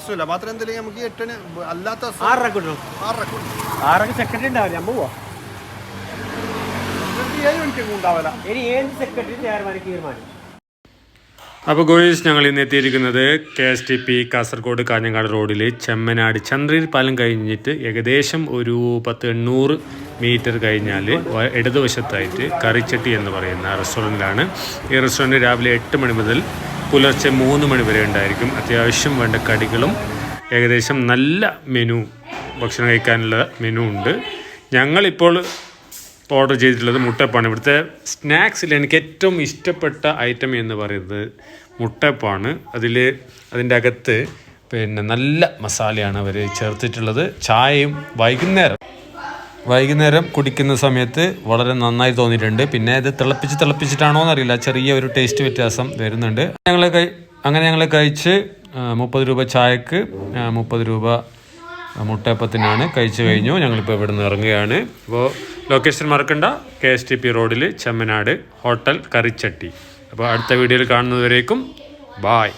പ്രശ്നമില്ല. മാത്രം എന്തെങ്കിലും നമുക്ക് 8 അല്ലാത്ത 6 കിട്ടും. 6 സെക്രട്ടറി ഉണ്ടാവില്ല. നമ്മൾ പോവാം. 7 മണിക്കൊന്നും ഉണ്ടാവില്ല. ഇനി 7 സെക്രട്ടറി തീരുമാനം. അപ്പോൾ ഗോയ്സ്, ഞങ്ങൾ ഇന്ന് എത്തിയിരിക്കുന്നത് KSTP കാസർഗോഡ് കാഞ്ഞങ്ങാട് റോഡിൽ ചെമ്മനാട് ചന്ദ്രയിൽ പാലം കഴിഞ്ഞിട്ട് ഏകദേശം ഒരു 800 മീറ്റർ കഴിഞ്ഞാൽ ഇടതുവശത്തായിട്ട് കറിച്ചട്ടി എന്ന് പറയുന്ന റെസ്റ്റോറൻറ്റിലാണ്. ഈ റെസ്റ്റോറൻറ്റ് രാവിലെ 8 മണി മുതൽ പുലർച്ചെ 3 മണി വരെ ഉണ്ടായിരിക്കും. അത്യാവശ്യം വേണ്ട കടികളും ഏകദേശം നല്ല മെനു, ഭക്ഷണം കഴിക്കാനുള്ള മെനു ഉണ്ട്. ഞങ്ങളിപ്പോൾ ഓർഡർ ചെയ്തിട്ടുള്ളത് മുട്ടപ്പാണ്. ഇവിടുത്തെ സ്നാക്സിൽ എനിക്ക് ഏറ്റവും ഇഷ്ടപ്പെട്ട ഐറ്റം എന്ന് പറയുന്നത് മുട്ടപ്പാണ്. അതിൻ്റെ അകത്ത് നല്ല മസാലയാണ് അവർ ചേർത്തിട്ടുള്ളത്. ചായയും വൈകുന്നേരം കുടിക്കുന്ന സമയത്ത് വളരെ നന്നായി തോന്നിയിട്ടുണ്ട്. പിന്നെ ഇത് തിളപ്പിച്ചിട്ടാണോ എന്നറിയില്ല, ചെറിയ ഒരു ടേസ്റ്റ് വ്യത്യാസം വരുന്നുണ്ട്. ഞങ്ങൾ കഴിച്ച് 30 രൂപ ചായക്ക് 30 രൂപ മുട്ടയപ്പത്തിനാണ് കഴിച്ചു കഴിഞ്ഞു. ഞങ്ങളിപ്പോൾ ഇവിടെ നിന്ന് ഇറങ്ങുകയാണ്. അപ്പോൾ ലൊക്കേഷൻ മറക്കണ്ട, KSTP റോഡിൽ ചെമ്മനാട് ഹോട്ടൽ കറിച്ചട്ടി. അപ്പോൾ അടുത്ത വീഡിയോയിൽ കാണുന്നതുവരേക്കും ബായ്.